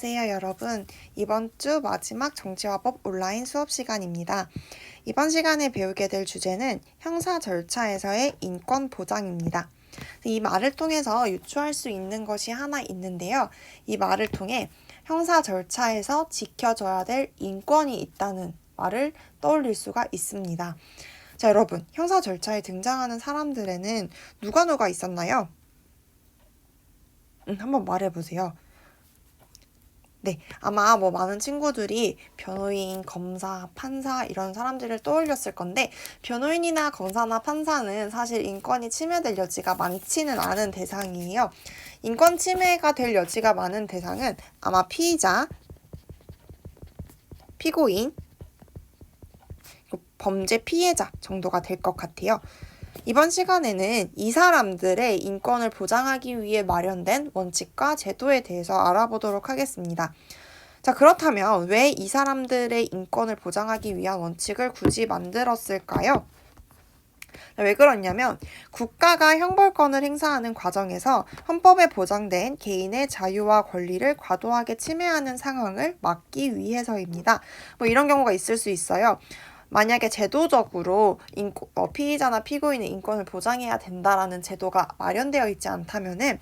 안녕하세요, 여러분. 이번 주 마지막 정치화법 온라인 수업 시간입니다. 이번 시간에 배우게 될 주제는 형사 절차에서의 인권 보장입니다. 이 말을 통해서 유추할 수 있는 것이 하나 있는데요. 이 말을 통해 형사 절차에서 지켜져야 될 인권이 있다는 말을 떠올릴 수가 있습니다. 자, 여러분, 형사 절차에 등장하는 사람들에는 누가 있었나요? 한번 말해보세요. 네, 아마 많은 친구들이 변호인, 검사, 판사 이런 사람들을 떠올렸을 건데 변호인이나 검사나 판사는 사실 인권이 침해될 여지가 많지는 않은 대상이에요. 인권 침해가 될 여지가 많은 대상은 아마 피의자, 피고인, 범죄 피해자 정도가 될 것 같아요. 이번 시간에는 이 사람들의 인권을 보장하기 위해 마련된 원칙과 제도에 대해서 알아보도록 하겠습니다. 자, 그렇다면 왜 이 사람들의 인권을 보장하기 위한 원칙을 굳이 만들었을까요? 왜 그러냐면 국가가 형벌권을 행사하는 과정에서 헌법에 보장된 개인의 자유와 권리를 과도하게 침해하는 상황을 막기 위해서입니다. 이런 경우가 있을 수 있어요. 만약에 제도적으로 피의자나 피고인의 인권을 보장해야 된다라는 제도가 마련되어 있지 않다면은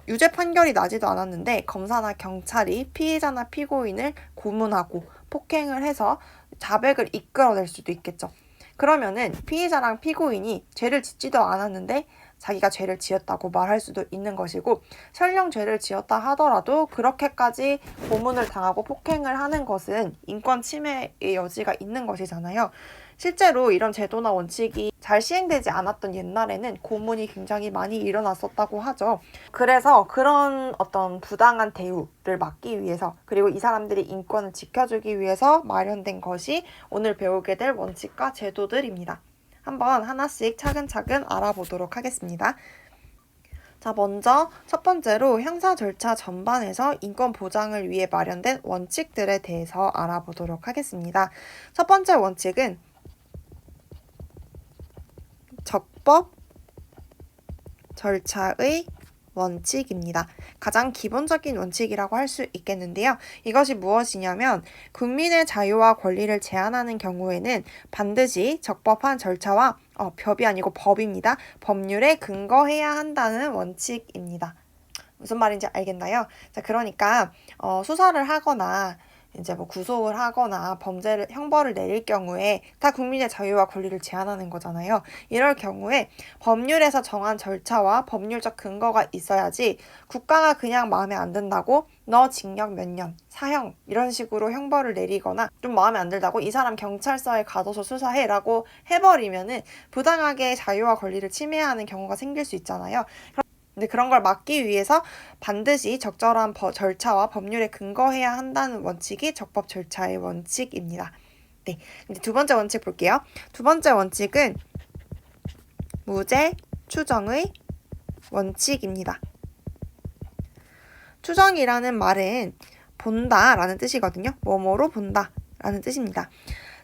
유죄 판결이 나지도 않았는데 검사나 경찰이 피의자나 피고인을 고문하고 폭행을 해서 자백을 이끌어낼 수도 있겠죠. 그러면은 피의자랑 피고인이 죄를 짓지도 않았는데 자기가 죄를 지었다고 말할 수도 있는 것이고, 설령 죄를 지었다 하더라도 그렇게까지 고문을 당하고 폭행을 하는 것은 인권 침해의 여지가 있는 것이잖아요. 실제로 이런 제도나 원칙이 잘 시행되지 않았던 옛날에는 고문이 굉장히 많이 일어났었다고 하죠. 그래서 그런 어떤 부당한 대우를 막기 위해서, 그리고 이 사람들이 인권을 지켜주기 위해서 마련된 것이 오늘 배우게 될 원칙과 제도들입니다. 한번 하나씩 차근차근 알아보도록 하겠습니다. 자, 먼저 첫 번째로 형사 절차 전반에서 인권 보장을 위해 마련된 원칙들에 대해서 알아보도록 하겠습니다. 첫 번째 원칙은 적법 절차의 원칙입니다. 가장 기본적인 원칙이라고 할 수 있겠는데요. 이것이 무엇이냐면 국민의 자유와 권리를 제한하는 경우에는 반드시 적법한 절차와 법이 아니고 법입니다. 법률에 근거해야 한다는 원칙입니다. 무슨 말인지 알겠나요? 자, 그러니까 수사를 하거나 이제 구속을 하거나 형벌을 내릴 경우에 다 국민의 자유와 권리를 제한하는 거잖아요. 이럴 경우에 법률에서 정한 절차와 법률적 근거가 있어야지 국가가 그냥 마음에 안 든다고 너 징역 몇 년, 사형 이런 식으로 형벌을 내리거나 좀 마음에 안 들다고 이 사람 경찰서에 가둬서 수사해라고 해버리면은 부당하게 자유와 권리를 침해하는 경우가 생길 수 있잖아요. 근데 그런 걸 막기 위해서 반드시 적절한 절차와 법률에 근거해야 한다는 원칙이 적법 절차의 원칙입니다. 네, 이제 두 번째 원칙 볼게요. 두 번째 원칙은 무죄 추정의 원칙입니다. 추정이라는 말은 본다라는 뜻이거든요. 뭐뭐로 본다라는 뜻입니다.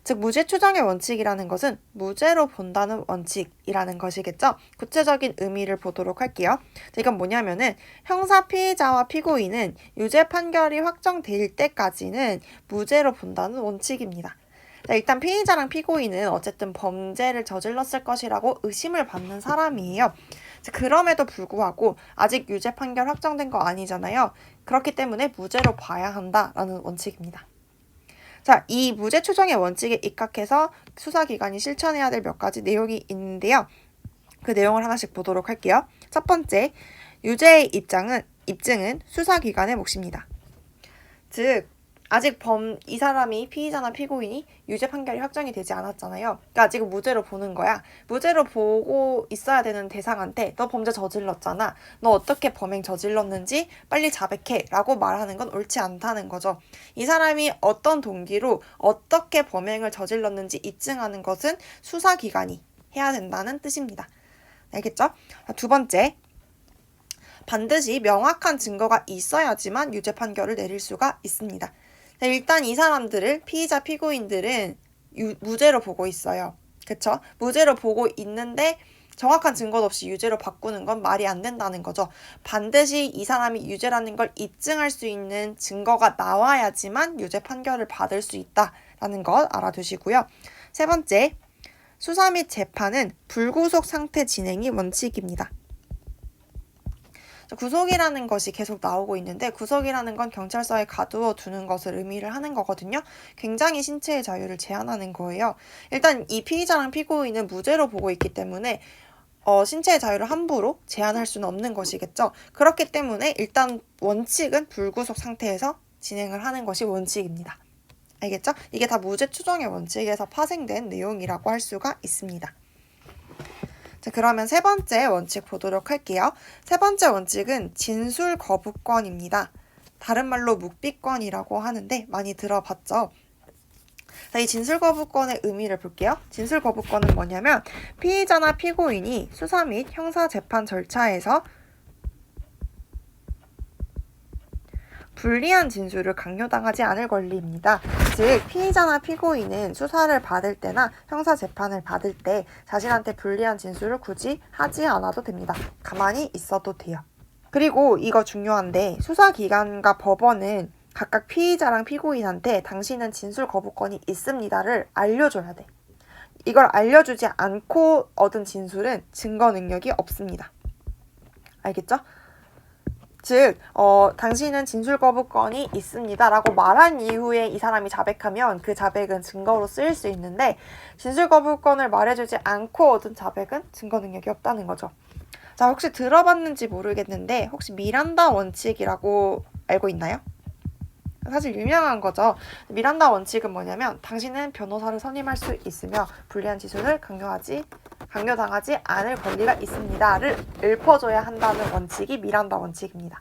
즉 무죄 추정의 원칙이라는 것은 무죄로 본다는 원칙이라는 것이겠죠. 구체적인 의미를 보도록 할게요. 이건 뭐냐면은 형사 피의자와 피고인은 유죄 판결이 확정될 때까지는 무죄로 본다는 원칙입니다. 일단 피의자랑 피고인은 어쨌든 범죄를 저질렀을 것이라고 의심을 받는 사람이에요. 그럼에도 불구하고 아직 유죄 판결 확정된 거 아니잖아요. 그렇기 때문에 무죄로 봐야 한다라는 원칙입니다. 자, 이 무죄 추정의 원칙에 입각해서 수사기관이 실천해야 될 몇 가지 내용이 있는데요. 그 내용을 하나씩 보도록 할게요. 첫 번째, 유죄의 입증은 수사기관의 몫입니다. 즉, 아직 이 사람이 피의자나 피고인이 유죄 판결이 확정이 되지 않았잖아요. 그러니까 아직 무죄로 보는 거야. 무죄로 보고 있어야 되는 대상한테 너 범죄 저질렀잖아. 너 어떻게 범행 저질렀는지 빨리 자백해 라고 말하는 건 옳지 않다는 거죠. 이 사람이 어떤 동기로 어떻게 범행을 저질렀는지 입증하는 것은 수사기관이 해야 된다는 뜻입니다. 알겠죠? 두 번째, 반드시 명확한 증거가 있어야지만 유죄 판결을 내릴 수가 있습니다. 일단 이 사람들을 피의자 피고인들은 무죄로 보고 있어요. 그쵸? 무죄로 보고 있는데 정확한 증거 없이 유죄로 바꾸는 건 말이 안 된다는 거죠. 반드시 이 사람이 유죄라는 걸 입증할 수 있는 증거가 나와야지만 유죄 판결을 받을 수 있다라는 것 알아두시고요. 세 번째, 수사 및 재판은 불구속 상태 진행이 원칙입니다. 구속이라는 것이 계속 나오고 있는데 구속이라는 건 경찰서에 가두어 두는 것을 의미를 하는 거거든요. 굉장히 신체의 자유를 제한하는 거예요. 일단 이 피의자랑 피고인은 무죄로 보고 있기 때문에 신체의 자유를 함부로 제한할 수는 없는 것이겠죠. 그렇기 때문에 일단 원칙은 불구속 상태에서 진행을 하는 것이 원칙입니다. 알겠죠? 이게 다 무죄 추정의 원칙에서 파생된 내용이라고 할 수가 있습니다. 자, 그러면 세 번째 원칙 보도록 할게요. 세 번째 원칙은 진술 거부권입니다. 다른 말로 묵비권이라고 하는데 많이 들어봤죠? 자, 이 진술 거부권의 의미를 볼게요. 진술 거부권은 뭐냐면 피의자나 피고인이 수사 및 형사 재판 절차에서 불리한 진술을 강요당하지 않을 권리입니다. 즉 피의자나 피고인은 수사를 받을 때나 형사 재판을 받을 때 자신한테 불리한 진술을 굳이 하지 않아도 됩니다. 가만히 있어도 돼요. 그리고 이거 중요한데 수사기관과 법원은 각각 피의자랑 피고인한테 당신은 진술 거부권이 있습니다를 알려줘야 돼. 이걸 알려주지 않고 얻은 진술은 증거 능력이 없습니다. 알겠죠? 즉, 당신은 진술 거부권이 있습니다 라고 말한 이후에 이 사람이 자백하면 그 자백은 증거로 쓰일 수 있는데 진술 거부권을 말해주지 않고 얻은 자백은 증거 능력이 없다는 거죠. 자, 혹시 들어봤는지 모르겠는데 혹시 미란다 원칙이라고 알고 있나요? 사실 유명한 거죠. 미란다 원칙은 뭐냐면 당신은 변호사를 선임할 수 있으며 불리한 진술을 강요당하지 않을 권리가 있습니다를 읊어줘야 한다는 원칙이 미란다 원칙입니다.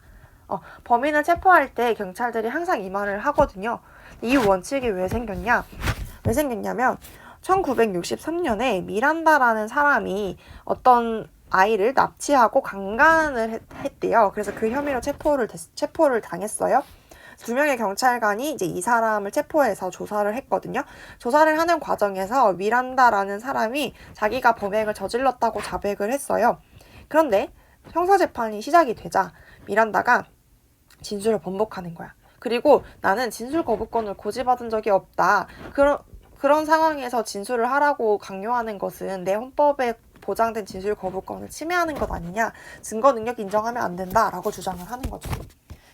범인을 체포할 때 경찰들이 항상 이 말을 하거든요. 이 원칙이 왜 생겼냐면 1963년에 미란다라는 사람이 어떤 아이를 납치하고 강간을 했대요. 그래서 그 혐의로 체포를 당했어요. 2명의 경찰관이 이제 이 사람을 체포해서 조사를 했거든요. 조사를 하는 과정에서 미란다라는 사람이 자기가 범행을 저질렀다고 자백을 했어요. 그런데 형사재판이 시작이 되자 미란다가 진술을 번복하는 거야. 그리고 나는 진술 거부권을 고지받은 적이 없다. 그런 상황에서 진술을 하라고 강요하는 것은 내 헌법에 보장된 진술 거부권을 침해하는 것 아니냐. 증거 능력 인정하면 안 된다라고 주장을 하는 거죠.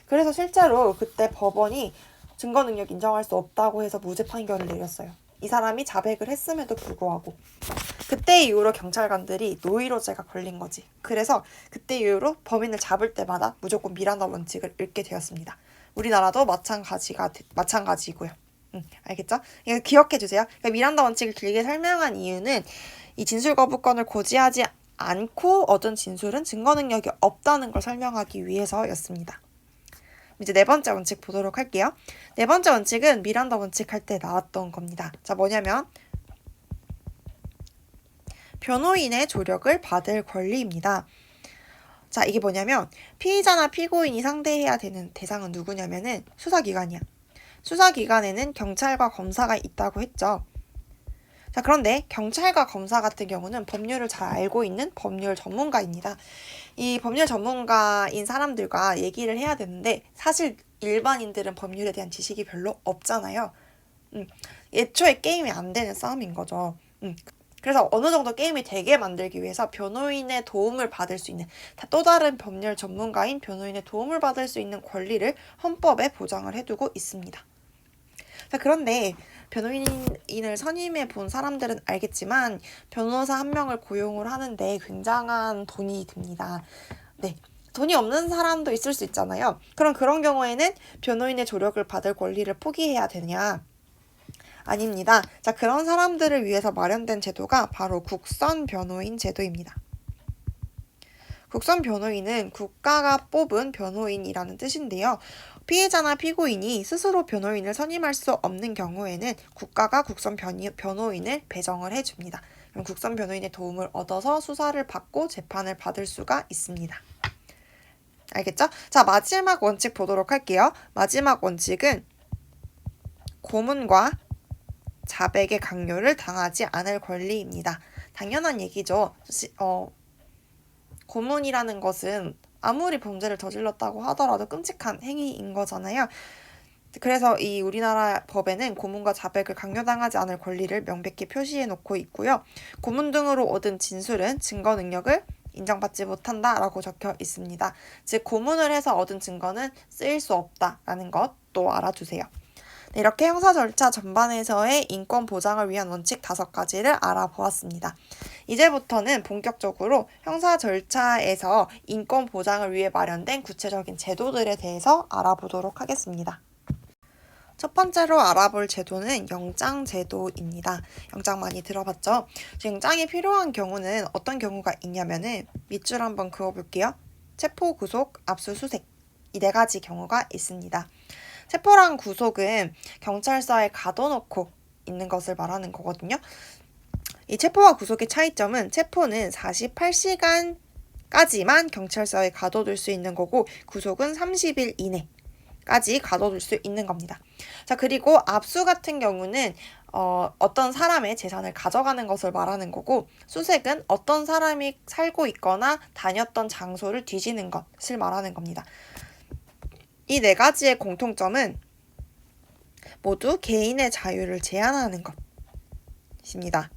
그래서 실제로 그때 법원이 증거 능력 인정할 수 없다고 해서 무죄 판결을 내렸어요. 이 사람이 자백을 했음에도 불구하고. 그때 이후로 경찰관들이 노이로제가 걸린 거지. 그래서 그때 이후로 범인을 잡을 때마다 무조건 미란다 원칙을 읽게 되었습니다. 우리나라도 마찬가지고요. 알겠죠? 이거 기억해 주세요. 그러니까 미란다 원칙을 길게 설명한 이유는 이 진술 거부권을 고지하지 않고 얻은 진술은 증거 능력이 없다는 걸 설명하기 위해서였습니다. 이제 네 번째 원칙 보도록 할게요. 네 번째 원칙은 미란다 원칙 할 때 나왔던 겁니다. 자, 뭐냐면 변호인의 조력을 받을 권리입니다. 자, 이게 뭐냐면 피의자나 피고인이 상대해야 되는 대상은 누구냐면은 수사기관이야. 수사기관에는 경찰과 검사가 있다고 했죠. 자, 그런데 경찰과 검사 같은 경우는 법률을 잘 알고 있는 법률 전문가입니다. 이 법률 전문가인 사람들과 얘기를 해야 되는데 사실 일반인들은 법률에 대한 지식이 별로 없잖아요. 애초에 게임이 안 되는 싸움인 거죠. 그래서 어느 정도 게임이 되게 만들기 위해서 변호인의 도움을 받을 수 있는 또 다른 법률 전문가인 변호인의 도움을 받을 수 있는 권리를 헌법에 보장을 해두고 있습니다. 자, 그런데 변호인을 선임해 본 사람들은 알겠지만 변호사 한 명을 고용을 하는데 굉장한 돈이 듭니다. 네, 돈이 없는 사람도 있을 수 있잖아요. 그런 경우에는 변호인의 조력을 받을 권리를 포기해야 되냐? 아닙니다. 자, 그런 사람들을 위해서 마련된 제도가 바로 국선 변호인 제도입니다. 국선 변호인은 국가가 뽑은 변호인이라는 뜻인데요. 피해자나 피고인이 스스로 변호인을 선임할 수 없는 경우에는 국가가 국선 변호인을 배정을 해줍니다. 그럼 국선 변호인의 도움을 얻어서 수사를 받고 재판을 받을 수가 있습니다. 알겠죠? 자, 마지막 원칙 보도록 할게요. 마지막 원칙은 고문과 자백의 강요를 당하지 않을 권리입니다. 당연한 얘기죠. 고문이라는 것은 아무리 범죄를 저질렀다고 하더라도 끔찍한 행위인 거잖아요. 그래서 이 우리나라 법에는 고문과 자백을 강요당하지 않을 권리를 명백히 표시해 놓고 있고요. 고문 등으로 얻은 진술은 증거 능력을 인정받지 못한다라고 적혀 있습니다. 즉 고문을 해서 얻은 증거는 쓰일 수 없다라는 것도 알아두세요. 네, 이렇게 형사 절차 전반에서의 인권 보장을 위한 원칙 5가지를 알아보았습니다. 이제부터는 본격적으로 형사 절차에서 인권 보장을 위해 마련된 구체적인 제도들에 대해서 알아보도록 하겠습니다. 첫 번째로 알아볼 제도는 영장제도입니다. 영장 많이 들어봤죠? 영장이 필요한 경우는 어떤 경우가 있냐면은 밑줄 한번 그어볼게요. 체포, 구속, 압수수색 이 4가지 경우가 있습니다. 체포랑 구속은 경찰서에 가둬놓고 있는 것을 말하는 거거든요. 이 체포와 구속의 차이점은 체포는 48시간까지만 경찰서에 가둬둘 수 있는 거고 구속은 30일 이내까지 가둬둘 수 있는 겁니다. 자, 그리고 압수 같은 경우는 어떤 사람의 재산을 가져가는 것을 말하는 거고 수색은 어떤 사람이 살고 있거나 다녔던 장소를 뒤지는 것을 말하는 겁니다. 이 4가지의 공통점은 모두 개인의 자유를 제한하는 것입니다.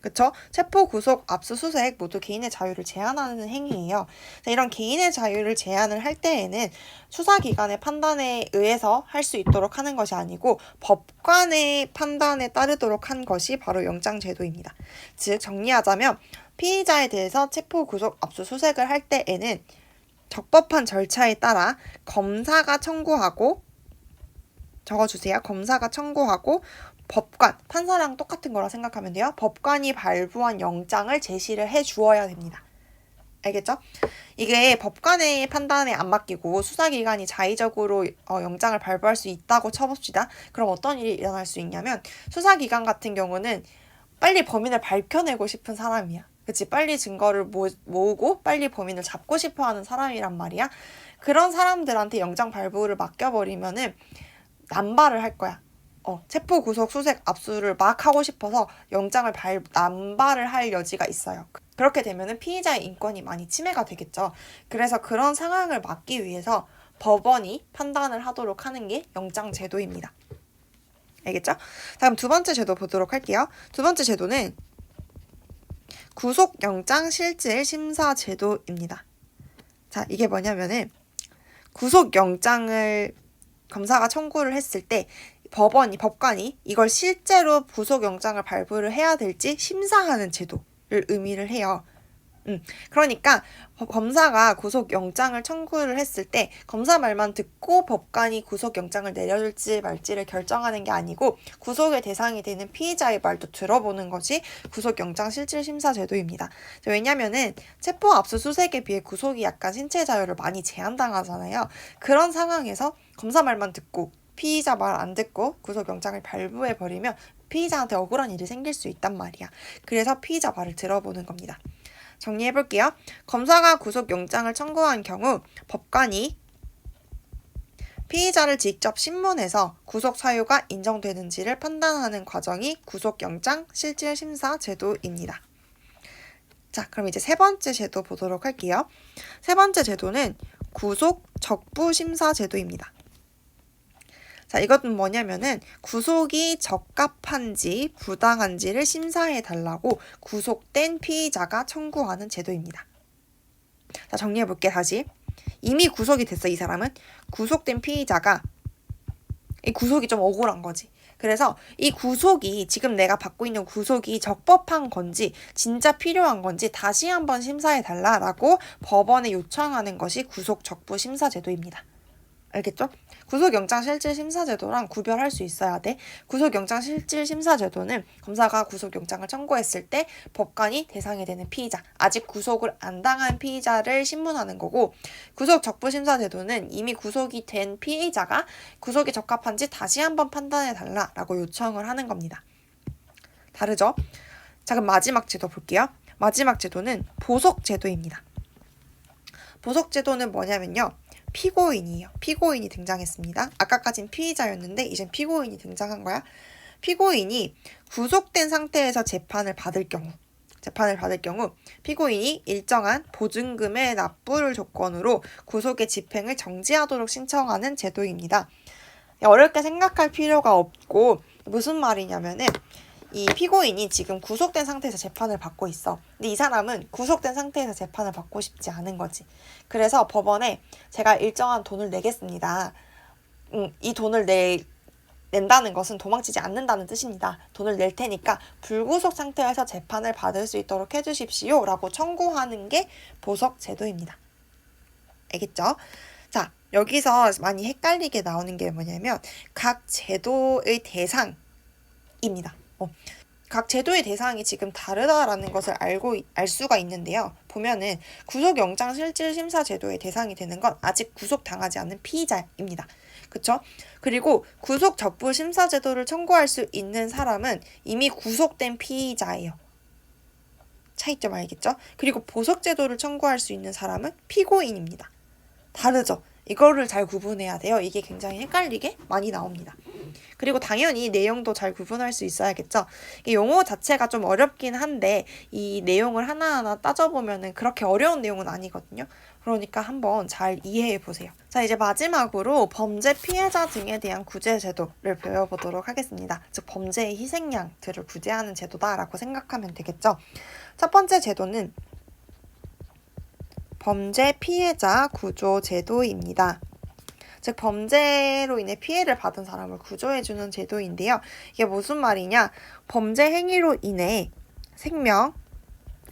그쵸? 체포, 구속, 압수수색 모두 개인의 자유를 제한하는 행위예요. 이런 개인의 자유를 제한을 할 때에는 수사기관의 판단에 의해서 할 수 있도록 하는 것이 아니고 법관의 판단에 따르도록 한 것이 바로 영장제도입니다. 즉 정리하자면 피의자에 대해서 체포, 구속, 압수수색을 할 때에는 적법한 절차에 따라 검사가 청구하고 적어주세요. 검사가 청구하고 법관, 판사랑 똑같은 거라 생각하면 돼요. 법관이 발부한 영장을 제시를 해 주어야 됩니다. 알겠죠? 이게 법관의 판단에 안 맡기고 수사기관이 자의적으로 영장을 발부할 수 있다고 쳐봅시다. 그럼 어떤 일이 일어날 수 있냐면 수사기관 같은 경우는 빨리 범인을 밝혀내고 싶은 사람이야. 그치? 빨리 증거를 모으고 빨리 범인을 잡고 싶어하는 사람이란 말이야. 그런 사람들한테 영장 발부를 맡겨버리면은 남발을 할 거야. 체포, 구속, 수색, 압수를 막 하고 싶어서 영장을 남발을 할 여지가 있어요. 그렇게 되면은 피의자의 인권이 많이 침해가 되겠죠. 그래서 그런 상황을 막기 위해서 법원이 판단을 하도록 하는 게 영장제도입니다. 알겠죠? 다음 2번째 제도 보도록 할게요. 2번째 제도는 구속영장실질심사제도입니다. 자, 이게 뭐냐면은 구속영장을 검사가 청구를 했을 때 법관이 이걸 실제로 구속영장을 발부를 해야 될지 심사하는 제도를 의미를 해요. 그러니까 검사가 구속영장을 청구를 했을 때 검사 말만 듣고 법관이 구속영장을 내려줄지 말지를 결정하는 게 아니고 구속의 대상이 되는 피의자의 말도 들어보는 것이 구속영장 실질심사 제도입니다. 왜냐면은 체포 압수수색에 비해 구속이 약간 신체 자유를 많이 제한당하잖아요. 그런 상황에서 검사 말만 듣고 피의자 말 안 듣고 구속영장을 발부해버리면 피의자한테 억울한 일이 생길 수 있단 말이야. 그래서 피의자 말을 들어보는 겁니다. 정리해볼게요. 검사가 구속영장을 청구한 경우 법관이 피의자를 직접 신문해서 구속 사유가 인정되는지를 판단하는 과정이 구속영장 실질심사 제도입니다. 자, 그럼 이제 3번째 제도 보도록 할게요. 3번째 제도는 구속적부심사 제도입니다. 자, 이것은 뭐냐면은 구속이 적합한지 부당한지를 심사해달라고 구속된 피의자가 청구하는 제도입니다. 자, 정리해볼게 다시. 이미 구속이 됐어, 이 사람은. 구속된 피의자가 이 구속이 좀 억울한 거지. 그래서 이 구속이 지금 내가 받고 있는 구속이 적법한 건지 진짜 필요한 건지 다시 한번 심사해달라고 법원에 요청하는 것이 구속적부심사제도입니다. 알겠죠? 구속영장실질심사제도랑 구별할 수 있어야 돼. 구속영장실질심사제도는 검사가 구속영장을 청구했을 때 법관이 대상이 되는 피의자, 아직 구속을 안 당한 피의자를 신문하는 거고, 구속적부심사제도는 이미 구속이 된 피의자가 구속이 적합한지 다시 한번 판단해달라고 요청을 하는 겁니다. 다르죠? 자, 그럼 마지막 제도 볼게요. 마지막 제도는 보석제도입니다. 보석제도는 뭐냐면요. 피고인이에요. 피고인이 등장했습니다. 아까까진 피의자였는데 이젠 피고인이 등장한 거야. 피고인이 구속된 상태에서 재판을 받을 경우 피고인이 일정한 보증금의 납부를 조건으로 구속의 집행을 정지하도록 신청하는 제도입니다. 어렵게 생각할 필요가 없고 무슨 말이냐면은 이 피고인이 지금 구속된 상태에서 재판을 받고 있어. 근데 이 사람은 구속된 상태에서 재판을 받고 싶지 않은 거지. 그래서 법원에 제가 일정한 돈을 내겠습니다. 이 돈을 낸다는 것은 도망치지 않는다는 뜻입니다. 돈을 낼 테니까 불구속 상태에서 재판을 받을 수 있도록 해주십시오 라고 청구하는 게 보석 제도입니다. 알겠죠? 자, 여기서 많이 헷갈리게 나오는 게 뭐냐면 각 제도의 대상입니다. 각 제도의 대상이 지금 다르다라는 것을 알 수가 있는데요. 보면은 구속영장실질심사 제도의 대상이 되는 건 아직 구속당하지 않은 피의자입니다. 그쵸? 그리고 구속적부심사 제도를 청구할 수 있는 사람은 이미 구속된 피의자예요. 차이점 알겠죠? 그리고 보석제도를 청구할 수 있는 사람은 피고인입니다. 다르죠? 이거를 잘 구분해야 돼요. 이게 굉장히 헷갈리게 많이 나옵니다. 그리고 당연히 내용도 잘 구분할 수 있어야겠죠. 용어 자체가 좀 어렵긴 한데 이 내용을 하나하나 따져보면 그렇게 어려운 내용은 아니거든요. 그러니까 한번 잘 이해해 보세요. 자, 이제 마지막으로 범죄 피해자 등에 대한 구제 제도를 배워보도록 하겠습니다. 즉 범죄의 희생양들을 구제하는 제도다라고 생각하면 되겠죠. 첫 번째 제도는 범죄 피해자 구조 제도입니다. 즉 범죄로 인해 피해를 받은 사람을 구조해주는 제도인데요. 이게 무슨 말이냐? 범죄 행위로 인해 생명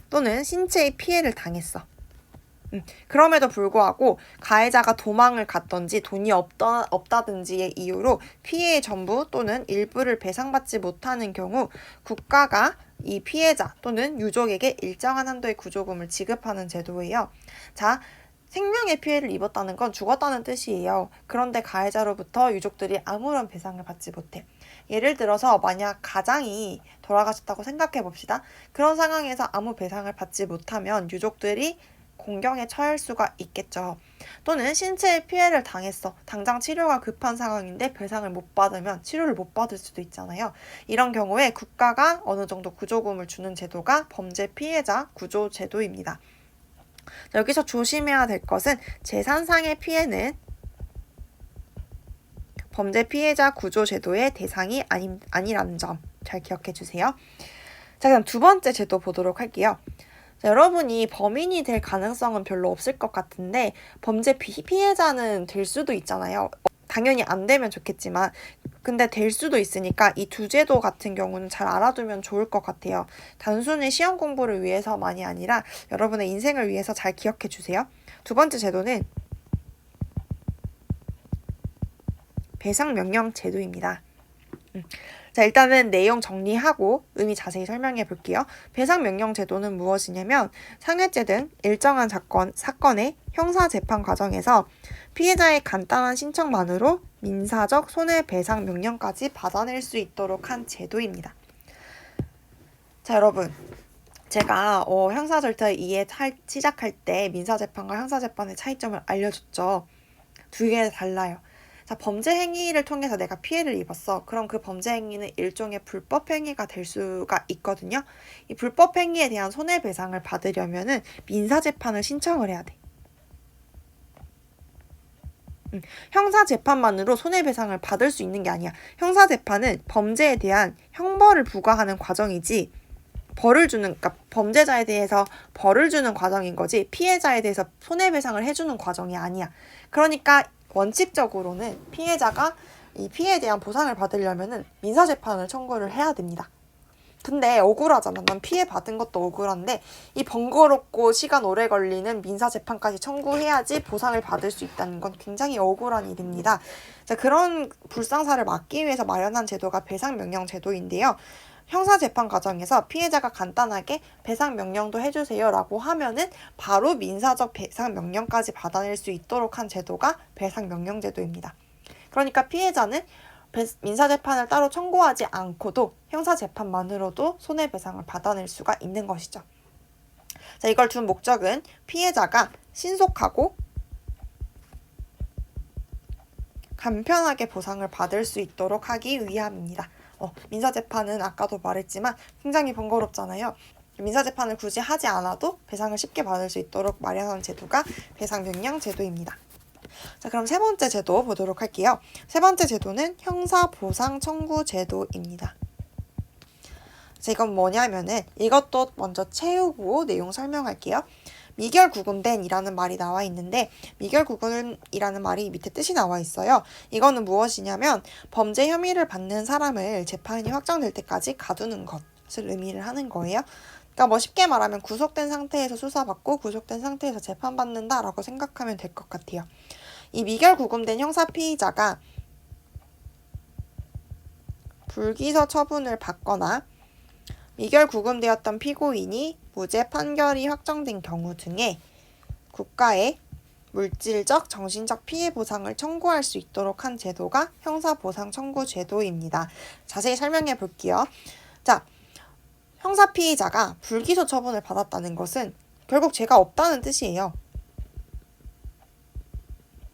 또는 신체의 피해를 당했어. 그럼에도 불구하고 가해자가 도망을 갔던지 돈이 없다든지의 이유로 피해의 전부 또는 일부를 배상받지 못하는 경우 국가가 이 피해자 또는 유족에게 일정한 한도의 구조금을 지급하는 제도예요. 자, 생명의 피해를 입었다는 건 죽었다는 뜻이에요. 그런데 가해자로부터 유족들이 아무런 배상을 받지 못해. 예를 들어서 만약 가장이 돌아가셨다고 생각해 봅시다. 그런 상황에서 아무 배상을 받지 못하면 유족들이 공경에 처할 수가 있겠죠. 또는 신체의 피해를 당했어. 당장 치료가 급한 상황인데 배상을 못 받으면 치료를 못 받을 수도 있잖아요. 이런 경우에 국가가 어느 정도 구조금을 주는 제도가 범죄 피해자 구조 제도입니다. 여기서 조심해야 될 것은 재산상의 피해는 범죄 피해자 구조 제도의 대상이 아니라는 점 잘 기억해 주세요. 자, 그럼 두 번째 제도 보도록 할게요. 자, 여러분이 범인이 될 가능성은 별로 없을 것 같은데 범죄 피해자는 될 수도 있잖아요. 당연히 안 되면 좋겠지만 근데 될 수도 있으니까 이 두 제도 같은 경우는 잘 알아두면 좋을 것 같아요. 단순히 시험 공부를 위해서만이 아니라 여러분의 인생을 위해서 잘 기억해 주세요. 두 번째 제도는 배상명령 제도입니다. 자, 일단은 내용 정리하고 의미 자세히 설명해 볼게요. 배상명령 제도는 무엇이냐면 상해죄 등 일정한 사건의 형사재판 과정에서 피해자의 간단한 신청만으로 민사적 손해배상 명령까지 받아낼 수 있도록 한 제도입니다. 자, 여러분. 제가 형사절차 시작할 때 민사재판과 형사재판의 차이점을 알려줬죠. 두 개 달라요. 자, 범죄 행위를 통해서 내가 피해를 입었어. 그럼 그 범죄 행위는 일종의 불법 행위가 될 수가 있거든요. 이 불법 행위에 대한 손해배상을 받으려면은 민사재판을 신청을 해야 돼. 형사재판만으로 손해배상을 받을 수 있는 게 아니야. 형사재판은 범죄에 대한 형벌을 부과하는 과정이지 그러니까 범죄자에 대해서 벌을 주는 과정인 거지 피해자에 대해서 손해배상을 해주는 과정이 아니야. 그러니까 원칙적으로는 피해자가 이 피해에 대한 보상을 받으려면은 민사재판을 청구를 해야 됩니다. 근데 억울하잖아. 난 피해 받은 것도 억울한데 이 번거롭고 시간 오래 걸리는 민사재판까지 청구해야지 보상을 받을 수 있다는 건 굉장히 억울한 일입니다. 자, 그런 불상사를 막기 위해서 마련한 제도가 배상명령 제도인데요. 형사재판 과정에서 피해자가 간단하게 배상명령도 해주세요 라고 하면은 바로 민사적 배상명령까지 받아낼 수 있도록 한 제도가 배상명령 제도입니다. 그러니까 피해자는 민사재판을 따로 청구하지 않고도 형사재판만으로도 손해배상을 받아낼 수가 있는 것이죠. 자, 이걸 둔 목적은 피해자가 신속하고 간편하게 보상을 받을 수 있도록 하기 위함입니다. 민사재판은 아까도 말했지만 굉장히 번거롭잖아요. 민사재판을 굳이 하지 않아도 배상을 쉽게 받을 수 있도록 마련한 제도가 배상명령 제도입니다. 자, 그럼 세 번째 제도 보도록 할게요. 세 번째 제도는 형사보상 청구 제도입니다. 자, 이건 뭐냐면은 이것도 먼저 채우고 내용 설명할게요. 미결구금된 이라는 말이 나와 있는데 미결구금이라는 말이 밑에 뜻이 나와 있어요. 이거는 무엇이냐면 범죄 혐의를 받는 사람을 재판이 확정될 때까지 가두는 것을 의미를 하는 거예요. 그러니까 뭐 쉽게 말하면 구속된 상태에서 수사받고 구속된 상태에서 재판받는다라고 생각하면 될 것 같아요. 이 미결구금된 형사피의자가 불기소 처분을 받거나 미결구금되었던 피고인이 무죄 판결이 확정된 경우 등에 국가에 물질적, 정신적 피해 보상을 청구할 수 있도록 한 제도가 형사보상 청구 제도입니다. 자세히 설명해 볼게요. 자, 형사 피의자가 불기소 처분을 받았다는 것은 결국 죄가 없다는 뜻이에요.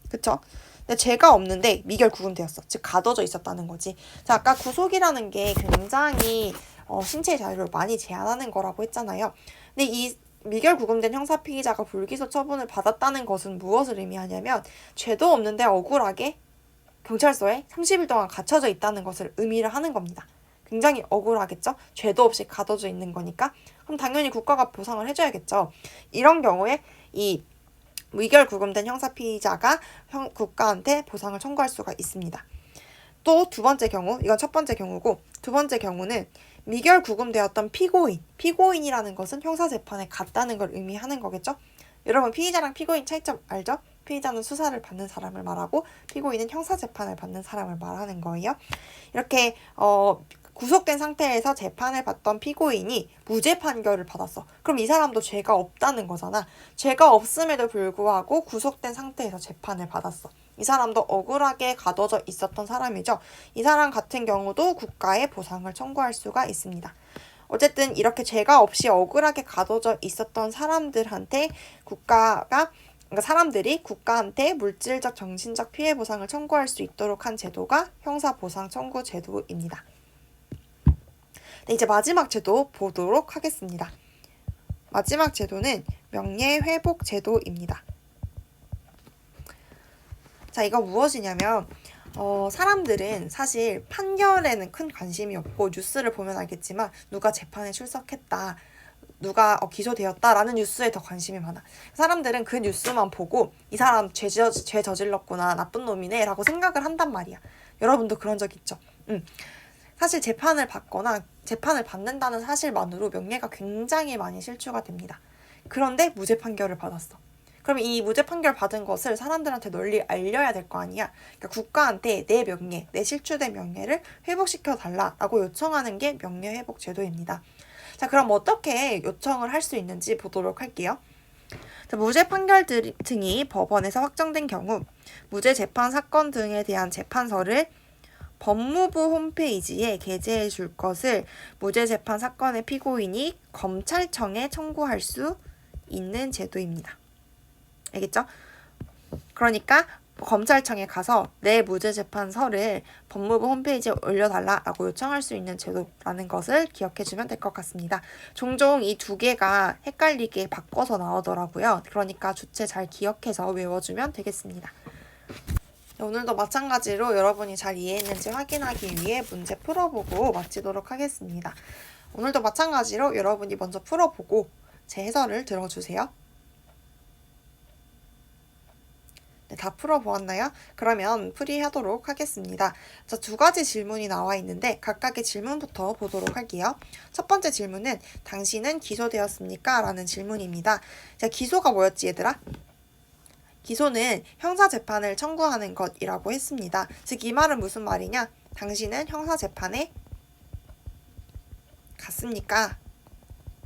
그쵸? 근데 죄가 없는데 미결구금되었어. 즉 가둬져 있었다는 거지. 자, 아까 구속이라는 게 굉장히 신체의 자유를 많이 제한하는 거라고 했잖아요. 근데 이 미결구금된 형사피의자가 불기소 처분을 받았다는 것은 무엇을 의미하냐면 죄도 없는데 억울하게 경찰서에 30일 동안 갇혀져 있다는 것을 의미를 하는 겁니다. 굉장히 억울하겠죠? 죄도 없이 가둬져 있는 거니까. 그럼 당연히 국가가 보상을 해줘야겠죠. 이런 경우에 이 미결구금된 형사피의자가 국가한테 보상을 청구할 수가 있습니다. 또 두 번째 경우, 이건 첫 번째 경우고 두 번째 경우는 미결구금되었던 피고인이라는 것은 형사재판에 갔다는 걸 의미하는 거겠죠? 여러분 피의자랑 피고인 차이점 알죠? 피의자는 수사를 받는 사람을 말하고 피고인은 형사재판을 받는 사람을 말하는 거예요. 이렇게 구속된 상태에서 재판을 받던 피고인이 무죄 판결을 받았어. 그럼 이 사람도 죄가 없다는 거잖아. 죄가 없음에도 불구하고 구속된 상태에서 재판을 받았어. 이 사람도 억울하게 가둬져 있었던 사람이죠. 이 사람 같은 경우도 국가에 보상을 청구할 수가 있습니다. 어쨌든 이렇게 죄가 없이 억울하게 가둬져 있었던 사람들한테 사람들이 국가한테 물질적, 정신적 피해 보상을 청구할 수 있도록 한 제도가 형사보상 청구 제도입니다. 네, 이제 마지막 제도 보도록 하겠습니다. 마지막 제도는 명예회복 제도입니다. 자, 이거 무엇이냐면 사람들은 사실 판결에는 큰 관심이 없고 뉴스를 보면 알겠지만 누가 재판에 출석했다, 누가 기소되었다라는 뉴스에 더 관심이 많아. 사람들은 그 뉴스만 보고 이 사람 죄 저질렀구나, 나쁜 놈이네 라고 생각을 한단 말이야. 여러분도 그런 적 있죠? 사실 재판을 받거나 재판을 받는다는 사실만으로 명예가 굉장히 많이 실추가 됩니다. 그런데 무죄 판결을 받았어. 그럼 이 무죄 판결 받은 것을 사람들한테 널리 알려야 될 거 아니야. 그러니까 국가한테 내 명예, 내 실추된 명예를 회복시켜 달라고 요청하는 게 명예회복 제도입니다. 자, 그럼 어떻게 요청을 할 수 있는지 보도록 할게요. 자, 무죄 판결 등이 법원에서 확정된 경우 무죄 재판 사건 등에 대한 재판서를 법무부 홈페이지에 게재해 줄 것을 무죄 재판 사건의 피고인이 검찰청에 청구할 수 있는 제도입니다. 알겠죠? 그러니까 검찰청에 가서 내 무죄 재판서를 법무부 홈페이지에 올려달라고 요청할 수 있는 제도라는 것을 기억해 주면 될 것 같습니다. 종종 이 두 개가 헷갈리게 바꿔서 나오더라고요. 그러니까 주체 잘 기억해서 외워주면 되겠습니다. 오늘도 마찬가지로 여러분이 잘 이해했는지 확인하기 위해 문제 풀어보고 마치도록 하겠습니다. 오늘도 마찬가지로 여러분이 먼저 풀어보고 제 해설을 들어주세요. 네, 다 풀어보았나요? 그러면 풀이하도록 하겠습니다. 자, 두 가지 질문이 나와 있는데 각각의 질문부터 보도록 할게요. 첫 번째 질문은 당신은 기소되었습니까? 라는 질문입니다. 자, 기소가 뭐였지 얘들아? 기소는 형사재판을 청구하는 것이라고 했습니다. 즉 이 말은 무슨 말이냐? 당신은 형사재판에 갔습니까?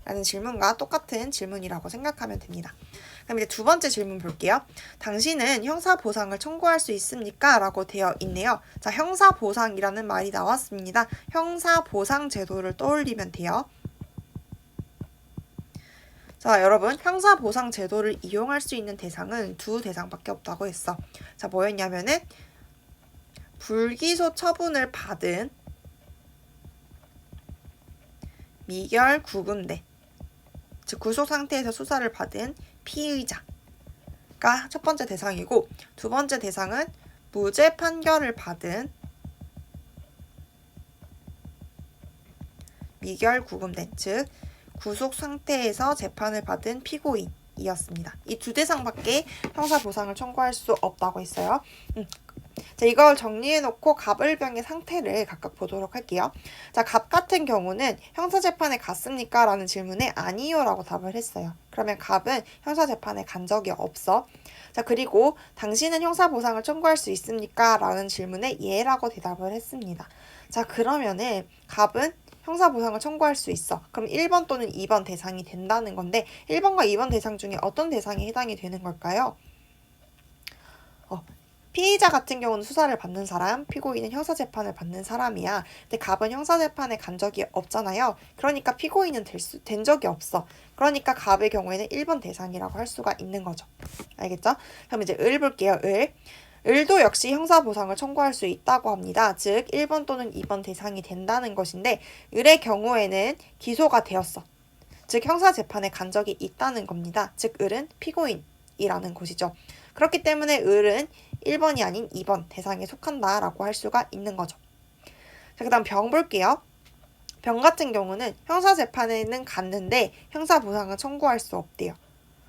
라는 질문과 똑같은 질문이라고 생각하면 됩니다. 그럼 이제 두 번째 질문 볼게요. 당신은 형사보상을 청구할 수 있습니까? 라고 되어 있네요. 자, 형사보상이라는 말이 나왔습니다. 형사보상 제도를 떠올리면 돼요. 자, 여러분, 형사보상 제도를 이용할 수 있는 대상은 두 대상밖에 없다고 했어. 자, 뭐였냐면은 불기소 처분을 받은 미결 구금대, 즉 구속 상태에서 수사를 받은 피의자가 첫 번째 대상이고, 두 번째 대상은 무죄 판결을 받은 미결 구금된, 즉 구속 상태에서 재판을 받은 피고인이었습니다. 이 두 대상밖에 형사보상을 청구할 수 없다고 했어요. 자, 이걸 정리해놓고 갑을병의 상태를 각각 보도록 할게요. 자, 갑 같은 경우는 형사재판에 갔습니까? 라는 질문에 아니요 라고 답을 했어요. 그러면 갑은 형사재판에 간 적이 없어. 자, 그리고 당신은 형사보상을 청구할 수 있습니까? 라는 질문에 예 라고 대답을 했습니다. 자, 그러면은 갑은 형사보상을 청구할 수 있어. 그럼 1번 또는 2번 대상이 된다는 건데 1번과 2번 대상 중에 어떤 대상이 해당이 되는 걸까요? 피의자 같은 경우는 수사를 받는 사람, 피고인은 형사재판을 받는 사람이야. 근데 갑은 형사재판에 간 적이 없잖아요. 그러니까 피고인은 된 적이 없어. 그러니까 갑의 경우에는 1번 대상이라고 할 수가 있는 거죠. 알겠죠? 그럼 이제 을 볼게요. 을도 역시 형사보상을 청구할 수 있다고 합니다. 즉 1번 또는 2번 대상이 된다는 것인데 을의 경우에는 기소가 되었어. 즉 형사재판에 간 적이 있다는 겁니다. 즉 을은 피고인이라는 것이죠. 그렇기 때문에 을은 1번이 아닌 2번 대상에 속한다라고 할 수가 있는 거죠. 자, 그 다음 병 볼게요. 병 같은 경우는 형사재판에는 갔는데 형사보상은 청구할 수 없대요.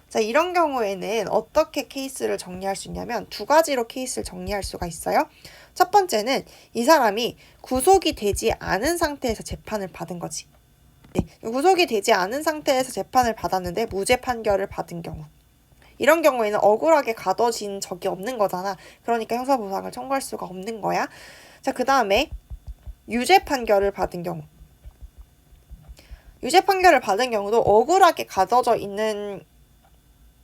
자, 이런 경우에는 어떻게 케이스를 정리할 수 있냐면 두 가지로 케이스를 정리할 수가 있어요. 첫 번째는 이 사람이 구속이 되지 않은 상태에서 재판을 받은 거지. 네, 구속이 되지 않은 상태에서 재판을 받았는데 무죄 판결을 받은 경우. 이런 경우에는 억울하게 가둬진 적이 없는 거잖아. 그러니까 형사보상을 청구할 수가 없는 거야. 자, 그 다음에 유죄 판결을 받은 경우. 유죄 판결을 받은 경우도 억울하게 가둬져 있는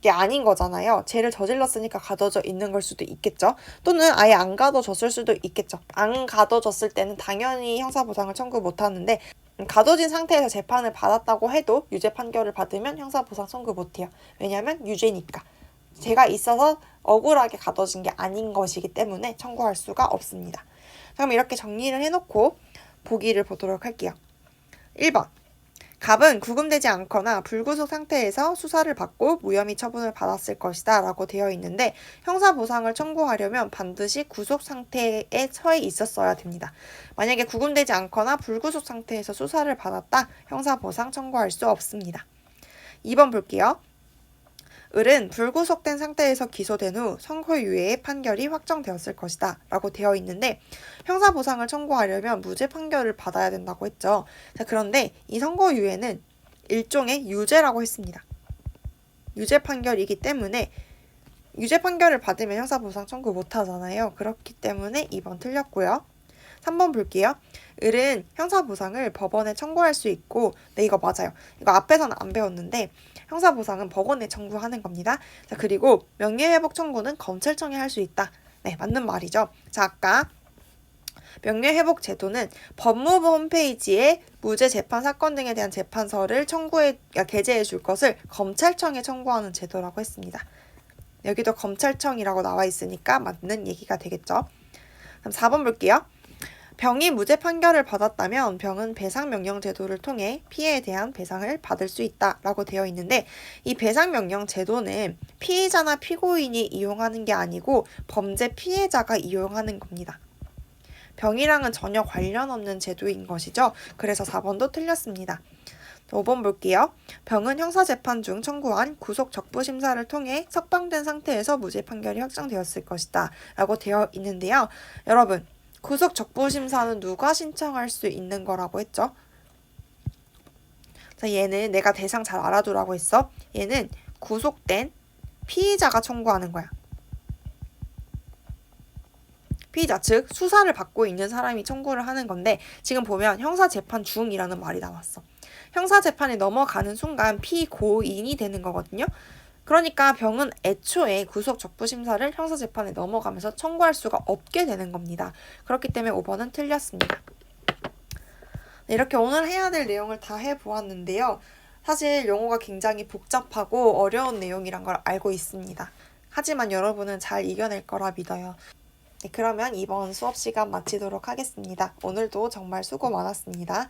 게 아닌 거잖아요. 죄를 저질렀으니까 가둬져 있는 걸 수도 있겠죠. 또는 아예 안 가둬졌을 수도 있겠죠. 안 가둬졌을 때는 당연히 형사보상을 청구 못하는데 가둬진 상태에서 재판을 받았다고 해도 유죄 판결을 받으면 형사보상 청구 못해요. 왜냐하면 유죄니까. 죄가 있어서 억울하게 가둬진 게 아닌 것이기 때문에 청구할 수가 없습니다. 그럼 이렇게 정리를 해놓고 보기를 보도록 할게요. 1번. 갑은 구금되지 않거나 불구속 상태에서 수사를 받고 무혐의 처분을 받았을 것이다 라고 되어 있는데 형사보상을 청구하려면 반드시 구속 상태에 처해 있었어야 됩니다. 만약에 구금되지 않거나 불구속 상태에서 수사를 받았다, 형사보상 청구할 수 없습니다. 2번 볼게요. 을은 불구속된 상태에서 기소된 후 선고유예의 판결이 확정되었을 것이다 라고 되어 있는데 형사보상을 청구하려면 무죄 판결을 받아야 된다고 했죠. 자, 그런데 이 선고유예는 일종의 유죄라고 했습니다. 유죄 판결이기 때문에 유죄 판결을 받으면 형사보상 청구 못하잖아요. 그렇기 때문에 2번 틀렸고요. 3번 볼게요. 을은 형사보상을 법원에 청구할 수 있고, 네, 이거 맞아요. 이거 앞에서는 안 배웠는데 형사보상은 법원에 청구하는 겁니다. 자, 그리고 명예회복 청구는 검찰청이 할 수 있다. 네, 맞는 말이죠. 자, 아까 명예회복 제도는 법무부 홈페이지에 무죄 재판 사건 등에 대한 재판서를 게재해 줄 것을 검찰청에 청구하는 제도라고 했습니다. 여기도 검찰청이라고 나와 있으니까 맞는 얘기가 되겠죠. 그럼 4번 볼게요. 병이 무죄 판결을 받았다면 병은 배상명령 제도를 통해 피해에 대한 배상을 받을 수 있다라고 되어 있는데 이 배상명령 제도는 피의자나 피고인이 이용하는 게 아니고 범죄 피해자가 이용하는 겁니다. 병이랑은 전혀 관련 없는 제도인 것이죠. 그래서 4번도 틀렸습니다. 5번 볼게요. 병은 형사재판 중 청구한 구속 적부심사를 통해 석방된 상태에서 무죄 판결이 확정되었을 것이다 라고 되어 있는데요. 여러분, 구속 적부심사는 누가 신청할 수 있는 거라고 했죠? 자, 얘는 내가 대상 잘 알아두라고 했어. 얘는 구속된 피의자가 청구하는 거야. 피의자, 즉 수사를 받고 있는 사람이 청구를 하는 건데 지금 보면 형사재판 중이라는 말이 나왔어. 형사재판에 넘어가는 순간 피고인이 되는 거거든요. 그러니까 병은 애초에 구속 적부심사를 형사재판에 넘어가면서 청구할 수가 없게 되는 겁니다. 그렇기 때문에 5번은 틀렸습니다. 네, 이렇게 오늘 해야 될 내용을 다 해보았는데요. 사실 용어가 굉장히 복잡하고 어려운 내용이란 걸 알고 있습니다. 하지만 여러분은 잘 이겨낼 거라 믿어요. 네, 그러면 이번 수업 시간 마치도록 하겠습니다. 오늘도 정말 수고 많았습니다.